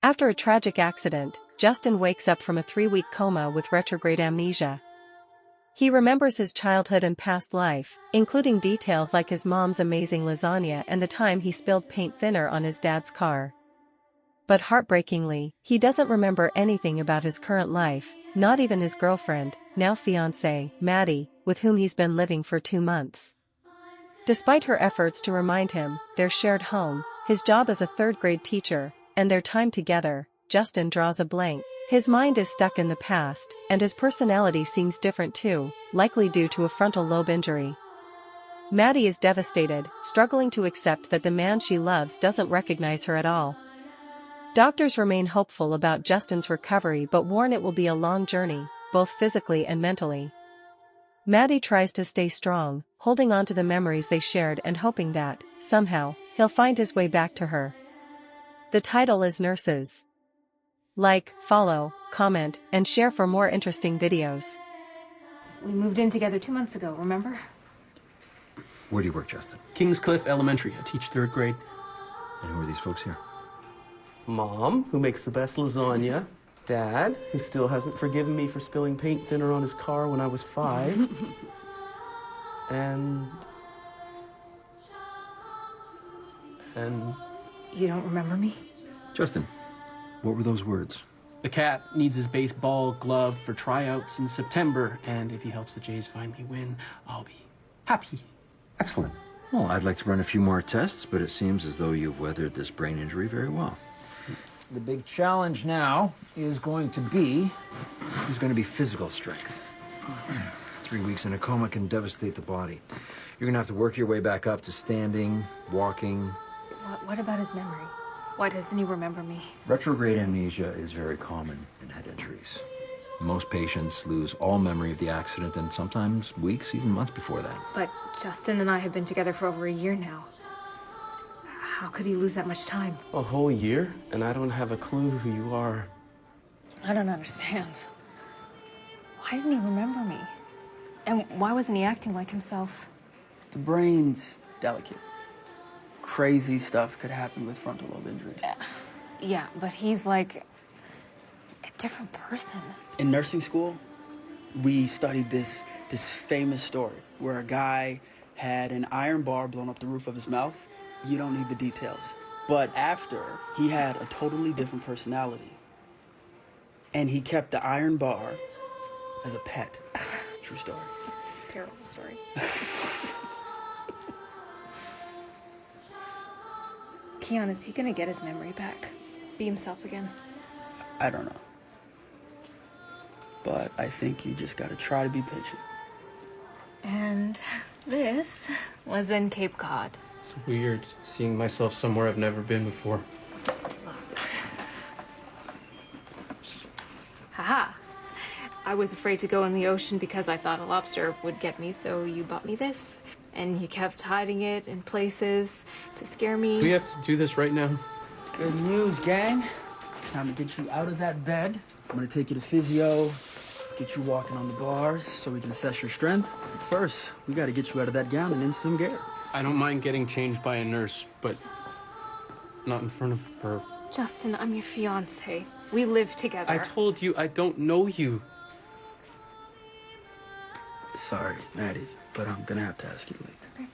After a tragic accident, Justin wakes up from a 3-week coma with retrograde amnesia. He remembers his childhood and past life, including details like his mom's amazing lasagna and the time he spilled paint thinner on his dad's car. But heartbreakingly, he doesn't remember anything about his current life, not even his girlfriend, now fiancée, Maddie, with whom he's been living for 2 months. Despite her efforts to remind him, their shared home, his job as a 3rd-grade teacher, and their time together, Justin draws a blank. His mind is stuck in the past, and his personality seems different too, likely due to a frontal lobe injury. Maddie is devastated, struggling to accept that the man she loves doesn't recognize her at all. Doctors remain hopeful about Justin's recovery but warn it will be a long journey, both physically and mentally. Maddie tries to stay strong, holding on to the memories they shared and hoping that, somehow, he'll find his way back to her. The title is Nurses. Like, follow, comment, and share for more interesting videos. We moved in together 2 months ago, remember? Where do you work, Justin? Kingscliff Elementary. I teach 3rd grade. And who are these folks here? Mom, who makes the best lasagna. Dad, who still hasn't forgiven me for spilling paint thinner on his car when I was 5. And... You don't remember me? Justin, what were those words? The cat needs his baseball glove for tryouts in September, and if he helps the Jays finally win, I'll be happy. Excellent. Well, I'd like to run a few more tests, but it seems as though you've weathered this brain injury very well. The big challenge now is going to be physical strength. 3 weeks in a coma can devastate the body. You're gonna have to work your way back up to standing, walking. What about his memory? Why doesn't he remember me? Retrograde amnesia is very common in head injuries. Most patients lose all memory of the accident and sometimes weeks, even months before that. But Justin and I have been together for over a year now. How could he lose that much time? A whole year, and I don't have a clue who you are. I don't understand. Why didn't he remember me? And why wasn't he acting like himself? The brain's delicate. Crazy stuff could happen with frontal lobe injuries. Yeah, but he's like a different person. In nursing school, we studied this famous story where a guy had an iron bar blown up the roof of his mouth. You don't need the details. But after, he had a totally different personality. And he kept the iron bar as a pet. True story. Terrible story. Keon, is he gonna get his memory back? Be himself again? I don't know. But I think you just gotta try to be patient. And this was in Cape Cod. It's weird seeing myself somewhere I've never been before. Haha. I was afraid to go in the ocean because I thought a lobster would get me, so you bought me this. And you kept hiding it in places to scare me. We have to do this right now. Good news, gang. Time to get you out of that bed. I'm gonna take you to physio, get you walking on the bars so we can assess your strength. First, we gotta get you out of that gown and in some gear. I don't mind getting changed by a nurse, but not in front of her. Justin, I'm your fiancée. We live together. I told you I don't know you. Sorry, Maddie, but I'm gonna have to ask you later. Okay.